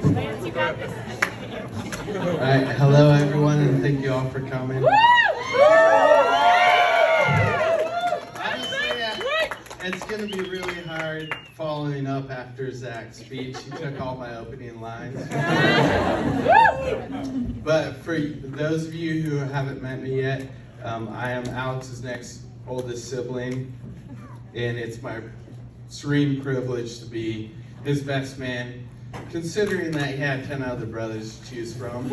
Lance, you got this. All right, hello everyone, and thank you all for coming. Honestly, it's gonna be really hard following up after Zach's speech. He took all my opening lines. But for those of you who haven't met me yet, I am Alex's next oldest sibling, and it's my serene privilege to be his best man, considering that he had 10 other brothers to choose from.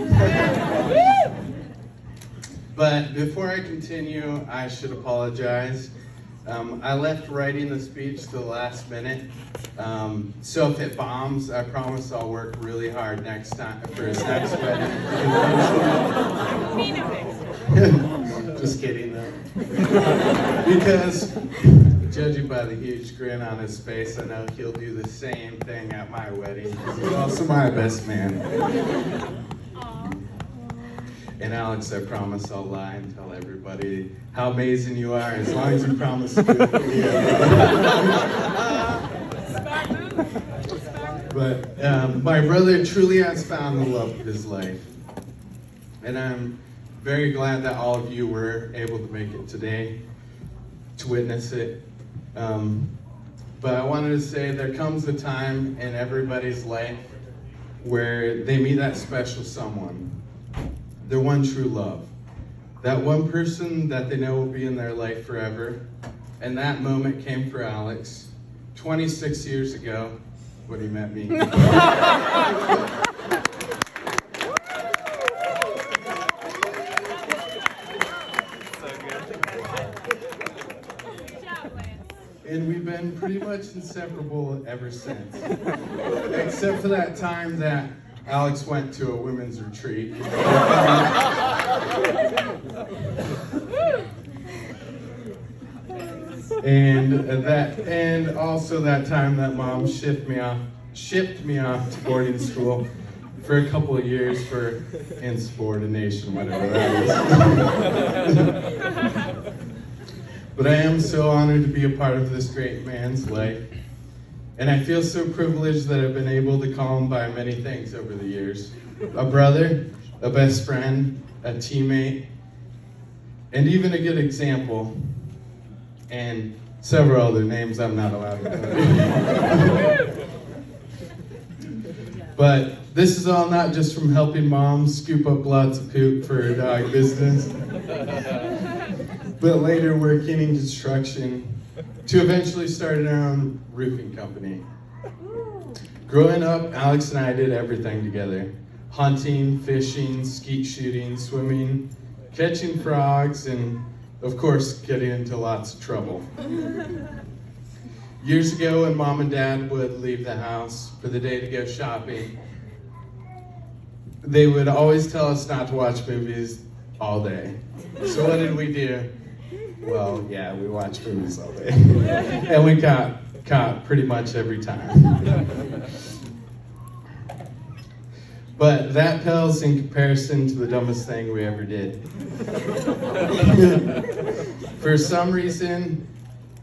But before I continue, I should apologize. I left writing the speech to the last minute. So if it bombs, I promise I'll work really hard next time for his next wedding. Just kidding though. Because judging by the huge grin on his face, I know he'll do the same thing at my wedding. He's also my best man. And Alex, I promise I'll lie and tell everybody how amazing you are, as long as you promise to do it for me. But my brother truly has found the love of his life. And I'm very glad that all of you were able to make it today to witness it. But I wanted to say there comes a time in everybody's life where they meet that special someone, their one true love, that one person that they know will be in their life forever. And that moment came for Alex 26 years ago when he met me. And we've been pretty much inseparable ever since. Except for that time that Alex went to a women's retreat. And also that time that Mom shipped me off to boarding school for a couple of years for insubordination, whatever that is. But I am so honored to be a part of this great man's life. And I feel so privileged that I've been able to call him by many things over the years. A brother, a best friend, a teammate, and even a good example. And several other names I'm not allowed to tell. But this is all not just from helping Mom scoop up lots of poop for her dog business, but later working in construction to eventually start our own roofing company. Growing up, Alex and I did everything together. Hunting, fishing, skeet shooting, swimming, catching frogs, and of course, getting into lots of trouble. Years ago, when Mom and Dad would leave the house for the day to go shopping, they would always tell us not to watch movies all day. So what did we do? Well, yeah, we watched movies all day. And we got caught pretty much every time. But that pales in comparison to the dumbest thing we ever did. For some reason,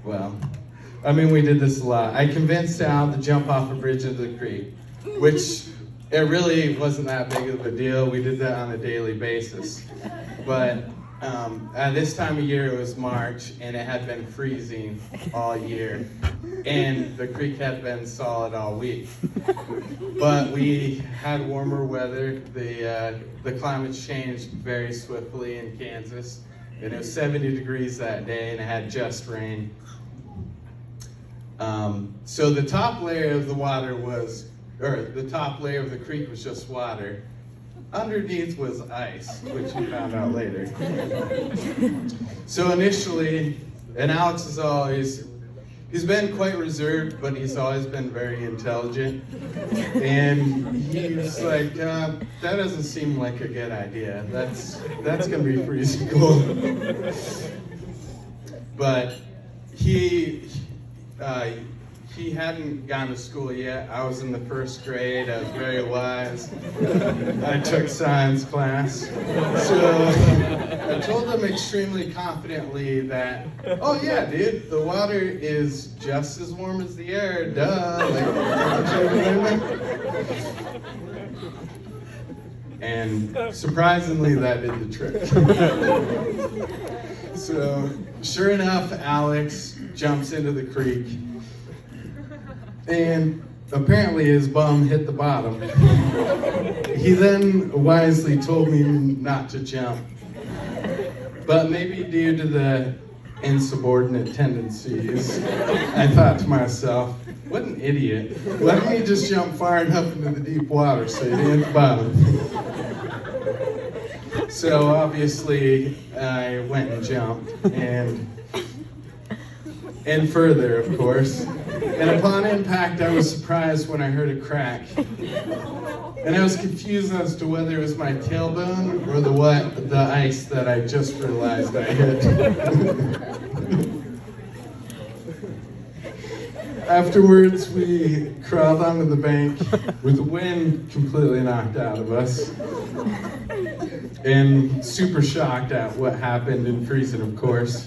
we did this a lot. I convinced Al to jump off a bridge into the creek, which it really wasn't that big of a deal. We did that on a daily basis. But at this time of year, it was March, and it had been freezing all year, and the creek had been solid all week. But we had warmer weather. The climate's changed very swiftly in Kansas, and it was 70 degrees that day, and it had just rain. So the top layer of the creek was just water. Underneath was ice, which we found out later. So initially, and Alex he's been quite reserved, but he's always been very intelligent. And he was like, that doesn't seem like a good idea. That's gonna be freezing cold. But he he hadn't gone to school yet. I was in the first grade. I was very wise. I took science class. So I told him extremely confidently that, oh yeah, dude, the water is just as warm as the air, duh. And surprisingly, that did the trick. So, sure enough, Alex jumps into the creek, and apparently his bum hit the bottom. He then wisely told me not to jump, but maybe due to the insubordinate tendencies, I thought to myself, what an idiot. Let me just jump far enough into the deep water so you didn't hit the bottom. So obviously, I went and jumped, and further, of course. And upon impact, I was surprised when I heard a crack. And I was confused as to whether it was my tailbone or the ice that I just realized I hit. Afterwards, we crawled onto the bank with the wind completely knocked out of us. And super shocked at what happened and freezing, of course.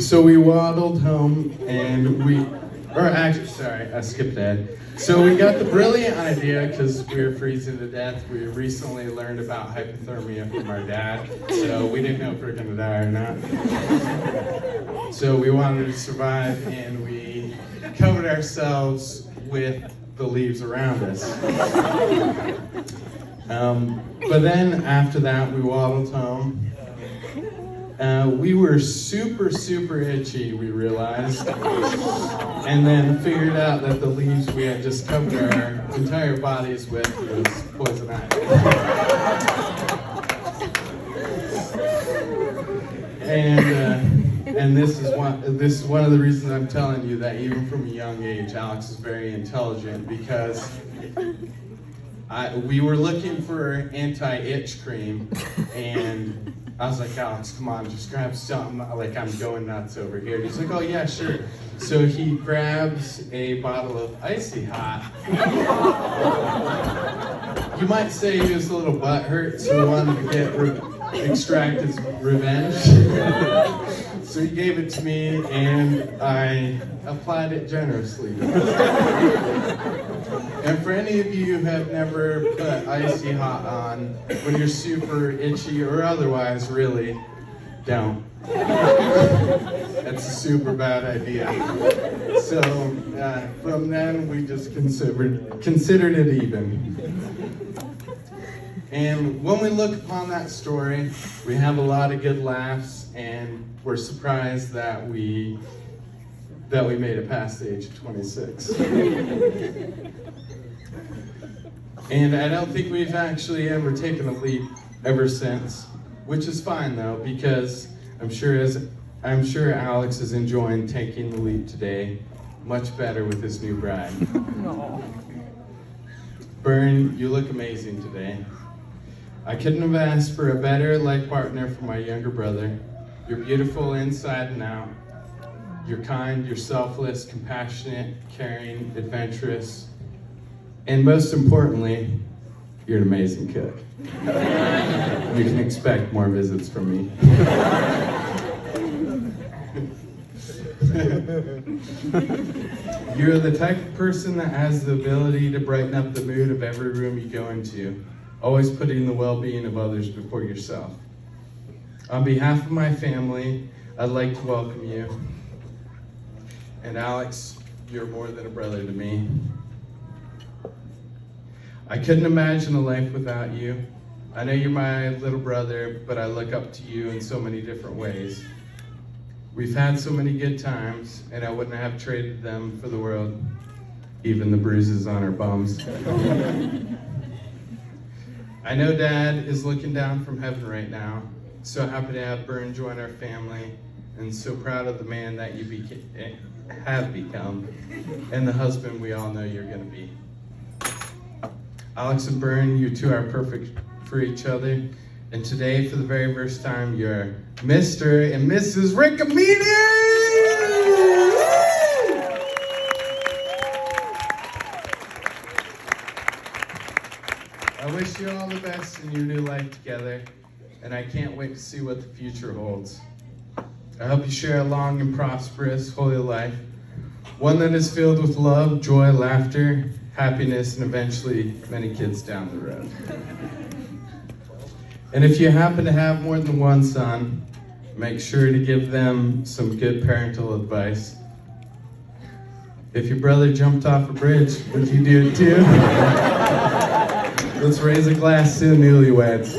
So we waddled home and I skipped ahead. So we got the brilliant idea, because we were freezing to death. We recently learned about hypothermia from our dad, so we didn't know if we were gonna die or not. So we wanted to survive, and we covered ourselves with the leaves around us. But then after that, we waddled home. We were super, super itchy, we realized, and then figured out that the leaves we had just covered our entire bodies with was poison ivy. And this is one of the reasons I'm telling you that even from a young age, Alex is very intelligent, because we were looking for anti-itch cream, and I was like, Alex, come on, just grab something. Like, I'm going nuts over here. He's like, oh yeah, sure. So he grabs a bottle of Icy Hot. You might say he was a little butthurt, so he wanted to extract his revenge. So he gave it to me, and I applied it generously. And for any of you who have never put Icy Hot on when you're super itchy or otherwise, really, don't. That's a super bad idea. So from then, we just considered it even. And when we look upon that story, we have a lot of good laughs, and we're surprised that we made it past the age of 26. And I don't think we've actually ever taken a leap ever since, which is fine though, because I'm sure Alex is enjoying taking the leap today much better with his new bride. Bern, you look amazing today. I couldn't have asked for a better life partner for my younger brother. You're beautiful inside and out. You're kind, you're selfless, compassionate, caring, adventurous, and most importantly, you're an amazing cook. You can expect more visits from me. You're the type of person that has the ability to brighten up the mood of every room you go into, always putting the well-being of others before yourself. On behalf of my family, I'd like to welcome you. And Alex, you're more than a brother to me. I couldn't imagine a life without you. I know you're my little brother, but I look up to you in so many different ways. We've had so many good times, and I wouldn't have traded them for the world, even the bruises on our bums. I know Dad is looking down from heaven right now. So happy to have Bern join our family, and so proud of the man that you have become, and the husband we all know you're going to be. Alex and Bern, you two are perfect for each other, and today, for the very first time, you're Mr. and Mrs. Riccomini! I wish you all the best in your new life together, and I can't wait to see what the future holds. I hope you share a long and prosperous, holy life, one that is filled with love, joy, laughter, happiness, and eventually many kids down the road. And if you happen to have more than one son, make sure to give them some good parental advice. If your brother jumped off a bridge, would you do it too? Let's raise a glass to the newlyweds.